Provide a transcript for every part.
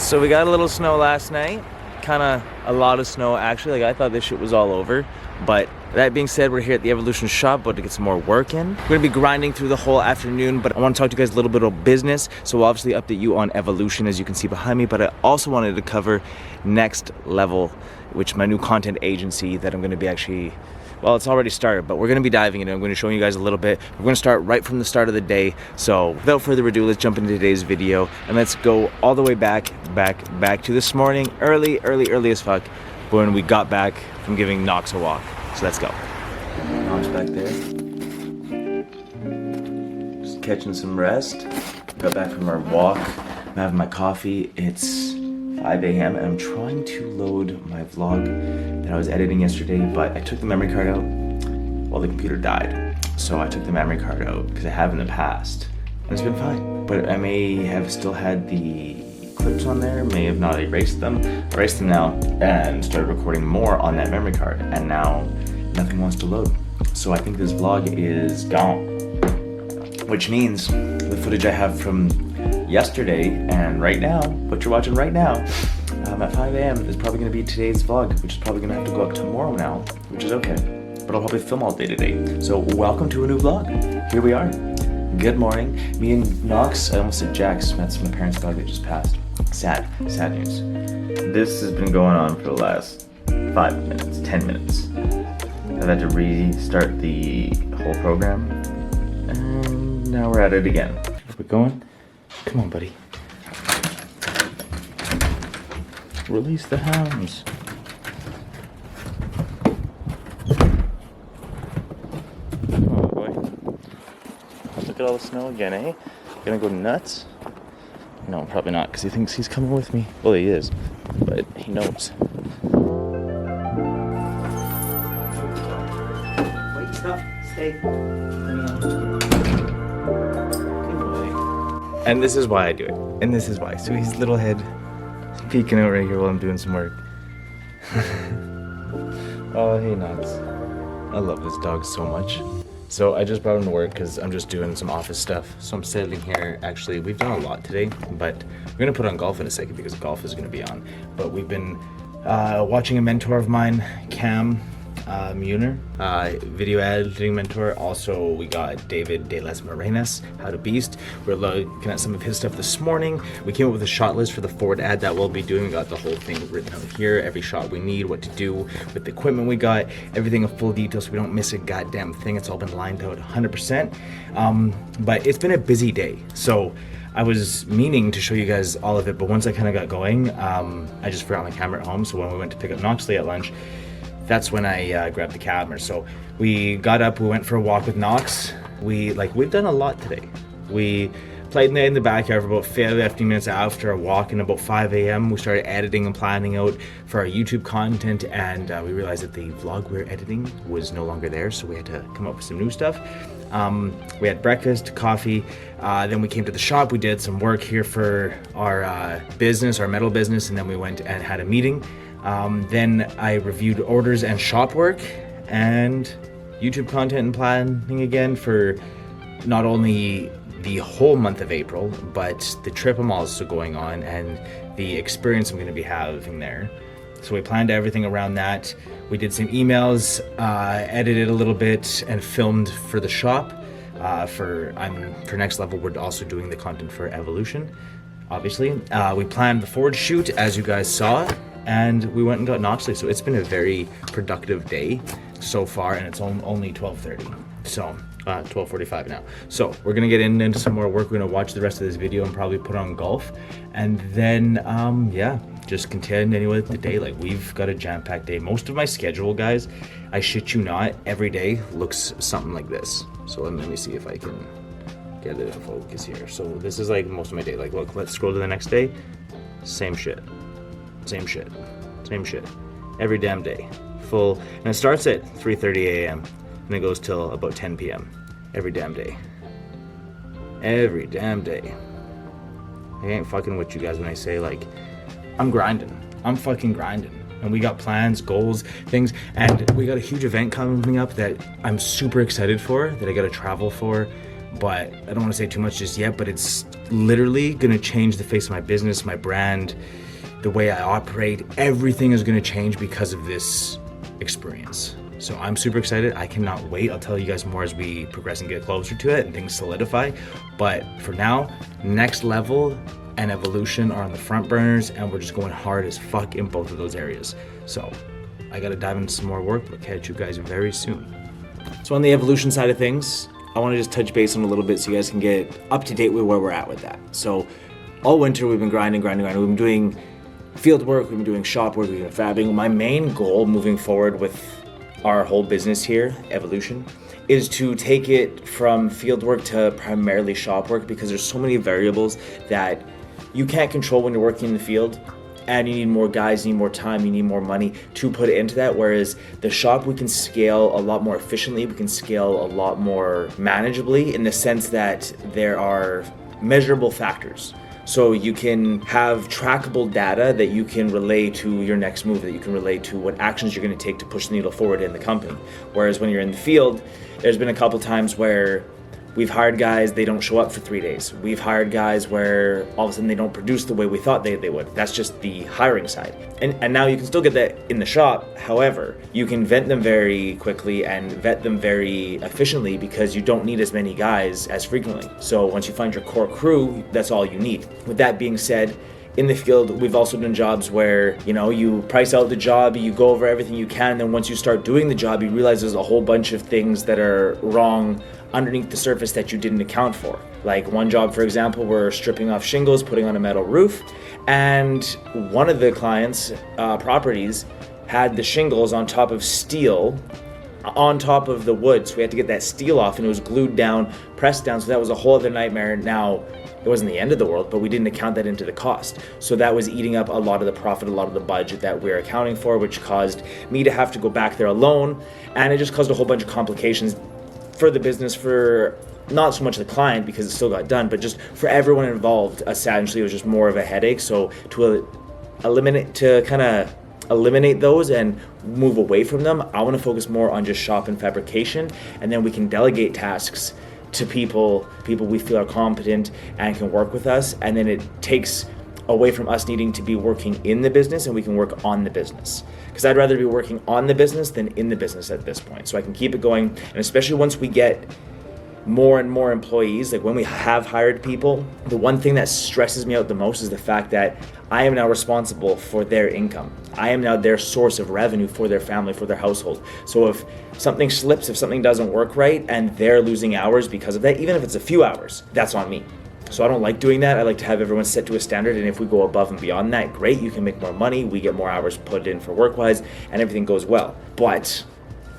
So we got a little snow last night, kind of a lot of snow actually. Like I thought this shit was all over, but that being said, we're here at the Evolution shop about to get some more work in. We're gonna be grinding through the whole afternoon, but I want to talk to you guys a little bit about business. So we'll obviously update you on Evolution, as you can see behind me, but I also wanted to cover Next Level, which is my new content agency that I'm gonna be actually, well, it's already started, but we're gonna be diving into it. I'm gonna show you guys a little bit. We're gonna start right from the start of the day. So without further ado, let's jump into today's video and let's go all the way back to this morning, early as fuck, when we got back from giving Knox a walk. So let's go. Knox back there. Just catching some rest. Got back from our walk. I'm having my coffee. It's 5 a.m. and I'm trying to load my vlog that I was editing yesterday, but I took the memory card out while the computer died. So I took the memory card out because I have in the past, and it's been fine. But I may have still had the clips on there, may have not erased them now, and started recording more on that memory card, and now nothing wants to load. So I think this vlog is gone, which means the footage I have from yesterday and right now, what you're watching right now, at 5 a.m. is probably going to be today's vlog, which is probably going to have to go up tomorrow now, which is okay. But I'll probably film all day today. So welcome to a new vlog. Here we are. Good morning. Me and Knox, I almost said Jax, that's my parents' dog that just passed. Sad news. This has been going on for the last 5 minutes, 10 minutes. I've had to restart the whole program, and now we're at it again. Are we going? Come on, buddy. Release the hounds. Oh boy. Look at all the snow again, eh? Gonna go nuts? No, probably not, because he thinks he's coming with me. Well, he is, but he knows. Wait, stop, stay. And this is why I do it. And this is why. So his little head peeking out right here while I'm doing some work. Oh, hey, Knox. I love this dog so much. So I just brought him to work because I'm just doing some office stuff. So I'm sitting here. Actually, we've done a lot today, but we're going to put on golf in a second because golf is going to be on. But we've been watching a mentor of mine, Cam Muner, video editing mentor. Also, we got David De Las Morenas, How to Beast. We're looking at some of his stuff this morning. We came up with a shot list for the Ford ad that we'll be doing. We got the whole thing written out here, every shot we need, what to do with the equipment we got, everything in full detail so we don't miss a goddamn thing. It's all been lined out 100%. But it's been a busy day. So I was meaning to show you guys all of it, but once I kind of got going, I just forgot my camera at home. So when we went to pick up Knoxley at lunch, that's when I grabbed the camera. So we got up, we went for a walk with Knox. We've done a lot today. We played in the backyard for about 15 minutes after a walk, and about 5 a.m. we started editing and planning out for our YouTube content, and we realized that the vlog we were editing was no longer there, so we had to come up with some new stuff. We had breakfast, coffee, then we came to the shop. We did some work here for our business, our metal business, and then we went and had a meeting. Then I reviewed orders and shop work and YouTube content and planning again for not only the whole month of April, but the trip I'm also going on and the experience I'm going to be having there. So we planned everything around that. We did some emails, edited a little bit, and filmed for the shop. For Next Level, we're also doing the content for Evolution, obviously. We planned the Ford shoot, as you guys saw, and we went and got Knoxley. So it's been a very productive day so far, and it's only 12:30. So 12:45 now. So we're gonna get into some more work. We're gonna watch the rest of this video and probably put on golf, and then yeah, just continue with the day. Like, we've got a jam-packed day. Most of my schedule, guys, I shit you not, every day looks something like this. So let me see if I can get it in focus here. So this is like most of my day. Like, look, let's scroll to the next day. Same shit. Every damn day. Full, and it starts at 3:30 a.m. and it goes till about 10 p.m. every damn day. Every damn day. I ain't fucking with you guys when I say, like, I'm grinding. I'm fucking grinding. And we got plans, goals, things, and we got a huge event coming up that I'm super excited for, that I gotta travel for. but I don't want to say too much just yet, but it's literally going to change the face of my business, my brand, the way I operate. Everything is going to change because of this experience. So I'm super excited. I cannot wait. I'll tell you guys more as we progress and get closer to it and things solidify. But for now, next level and evolution are on the front burners, and we're just going hard as fuck in both of those areas. So I got to dive into some more work, but catch you guys very soon. So on the evolution side of things, I want to just touch base on a little bit so you guys can get up to date with where we're at with that. So all winter we've been grinding. We've been doing field work, we've been doing shop work, we've been fabbing. My main goal moving forward with our whole business here, Evolution, is to take it from field work to primarily shop work, because there's so many variables that you can't control when you're working in the field. And you need more guys, you need more time, you need more money to put into that. Whereas the shop, we can scale a lot more efficiently, we can scale a lot more manageably, in the sense that there are measurable factors. So you can have trackable data that you can relay to your next move, that you can relay to what actions you're going to take to push the needle forward in the company. Whereas when you're in the field, there's been a couple times where we've hired guys, they don't show up for 3 days. We've hired guys where all of a sudden they don't produce the way we thought they would. That's just the hiring side. And now you can still get that in the shop. However, you can vet them very quickly and vet them very efficiently, because you don't need as many guys as frequently. So once you find your core crew, that's all you need. With that being said, in the field, we've also done jobs where, you price out the job, you go over everything you can, and then once you start doing the job, you realize there's a whole bunch of things that are wrong underneath the surface that you didn't account for. Like one job, for example, we're stripping off shingles, putting on a metal roof, and one of the clients' properties had the shingles on top of steel, on top of the wood, so we had to get that steel off, and it was glued down, pressed down, so that was a whole other nightmare. Now, it wasn't the end of the world, but we didn't account that into the cost. So that was eating up a lot of the profit, a lot of the budget that we're accounting for, which caused me to have to go back there alone, and it just caused a whole bunch of complications for the business, for not so much the client, because it still got done, but just for everyone involved. Essentially, it was just more of a headache. So to eliminate those and move away from them, I want to focus more on just shop and fabrication, and then we can delegate tasks to people we feel are competent and can work with us, and then it takes away from us needing to be working in the business, and we can work on the business. Because I'd rather be working on the business than in the business at this point. So I can keep it going, and especially once we get more and more employees, like when we have hired people, the one thing that stresses me out the most is the fact that I am now responsible for their income. I am now their source of revenue for their family, for their household. So if something slips, if something doesn't work right, and they're losing hours because of that, even if it's a few hours, that's on me. So I don't like doing that. I like to have everyone set to a standard, and if we go above and beyond that, great, you can make more money, we get more hours put in for work-wise, and everything goes well. But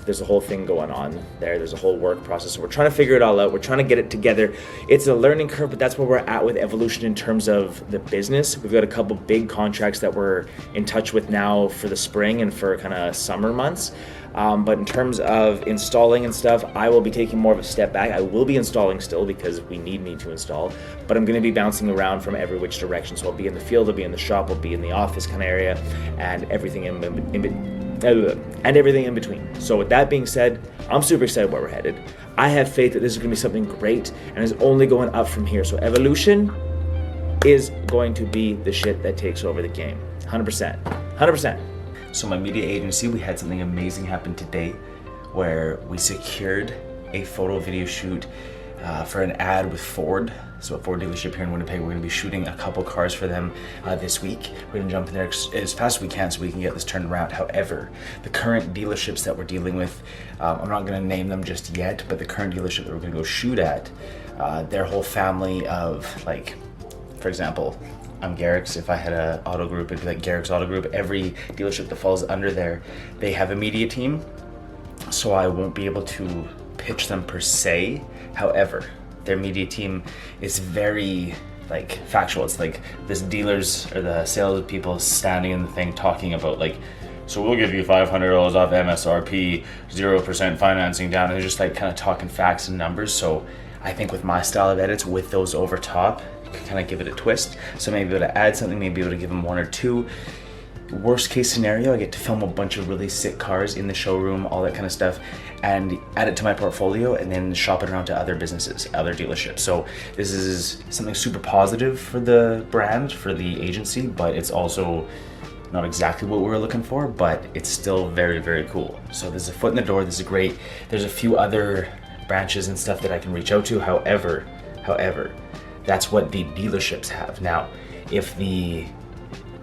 there's a whole thing going on there. There's a whole work process. So we're trying to figure it all out. We're trying to get it together. It's a learning curve, but that's where we're at with Evolution in terms of the business. We've got a couple big contracts that we're in touch with now for the spring and for kind of summer months. But in terms of installing and stuff, I will be taking more of a step back. I will be installing still because we need me to install, but I'm going to be bouncing around from every which direction. So I'll be in the field, I'll be in the shop, I'll be in the office kind of area, and everything in between. So with that being said, I'm super excited where we're headed. I have faith that this is going to be something great, and is only going up from here. So Evolution is going to be the shit that takes over the game. 100%. So my media agency, we had something amazing happen today where we secured a photo video shoot for an ad with Ford. So at Ford dealership here in Winnipeg, we're going to be shooting a couple cars for them this week. We're going to jump in there as fast as we can so we can get this turned around. However, the current dealerships that we're dealing with, I'm not going to name them just yet, but the current dealership that we're going to go shoot at, their whole family of, like, for example, I'm Garrick's. If I had an auto group, it'd be like Garrick's Auto Group. Every dealership that falls under there, they have a media team, so I won't be able to pitch them per se. However, their media team is very factual. It's like this dealers or the sales people standing in the thing talking about so we'll give you $500 off MSRP, 0% financing down. And they're just kind of talking facts and numbers. So I think with my style of edits, with those over top, kind of give it a twist. So maybe able to add something, maybe able to give them one or two Worst case scenario, I get to film a bunch of really sick cars in the showroom, all that kind of stuff, and add it to my portfolio and then shop it around to other businesses, other dealerships. So this is something super positive for the brand, for the agency, but it's also not exactly what we were looking for, but it's still very, very cool. So there's a foot in the door. This is great. There's a few other branches and stuff that I can reach out to. However, that's what the dealerships have. Now, if the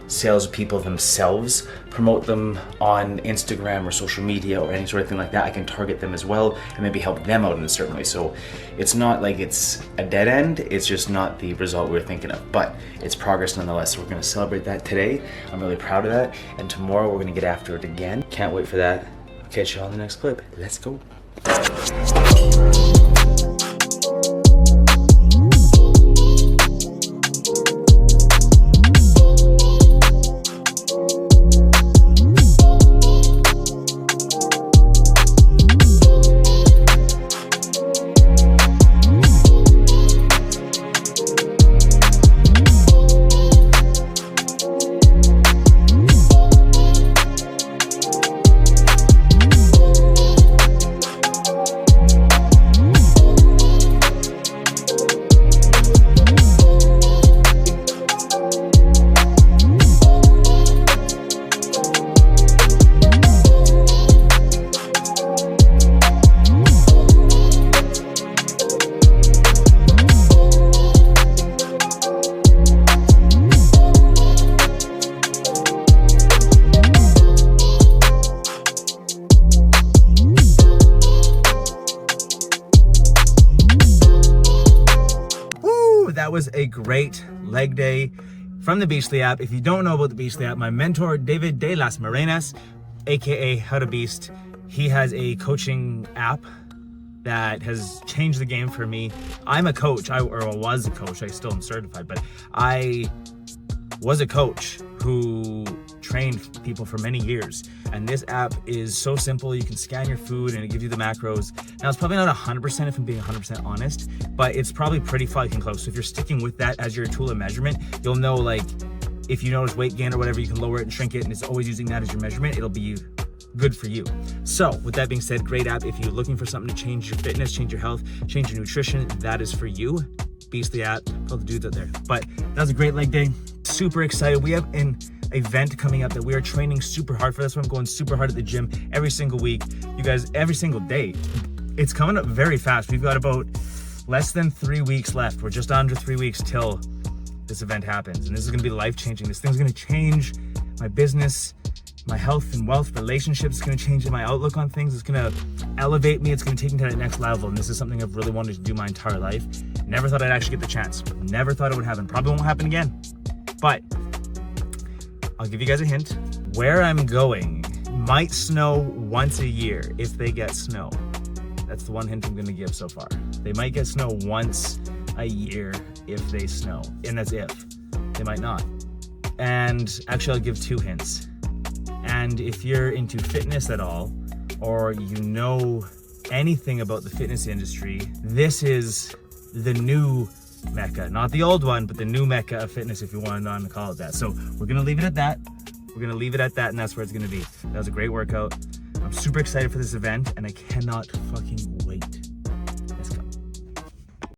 salespeople themselves promote them on Instagram or social media or any sort of thing like that, I can target them as well and maybe help them out in a certain way. So it's not like it's a dead end, it's just not the result we were thinking of, but it's progress nonetheless. So we're gonna celebrate that today. I'm really proud of that. And tomorrow we're gonna get after it again. Can't wait for that. I'll catch you on the next clip. Let's go. That was a great leg day from the Beastly app. If you don't know about the Beastly app, my mentor, David De Las Morenas, aka How to Beast, he has a coaching app that has changed the game for me. I'm a coach, I was a coach, I still am certified, but I was a coach who trained people for many years. And this app is so simple. You can scan your food and it gives you the macros. Now it's probably not 100% if I'm being 100% honest, but it's probably pretty fucking close. So if you're sticking with that as your tool of measurement, you'll know, like, if you notice weight gain or whatever, you can lower it and shrink it, and it's always using that as your measurement. It'll be good for you. So with that being said, great app. If you're looking for something to change your fitness, change your health, change your nutrition, that is for you. Beastly app, all the dudes out there. But that was a great leg day. Super excited. We have an event coming up that we are training super hard for. That's why I'm going super hard at the gym every single week. You guys, every single day. It's coming up very fast. We've got about less than 3 weeks left. We're just under 3 weeks till this event happens. And this is gonna be life-changing. This thing's gonna change my business, my health and wealth relationships. It's gonna change my outlook on things. It's gonna elevate me. It's gonna take me to that next level. And this is something I've really wanted to do my entire life. Never thought I'd actually get the chance. Never thought it would happen. Probably won't happen again. But I'll give you guys a hint. Where I'm going might snow once a year if they get snow. That's the one hint I'm gonna give so far. They might get snow once a year if they snow. And that's if. They might not. And actually I'll give 2 hints. And if you're into fitness at all, or you know anything about the fitness industry, this is the new mecca. Not the old one, but the new mecca of fitness, if you want to call it that. So we're gonna leave it at that. We're gonna leave it at that, and that's where it's gonna be. That was a great workout. I'm super excited for this event, and I cannot fucking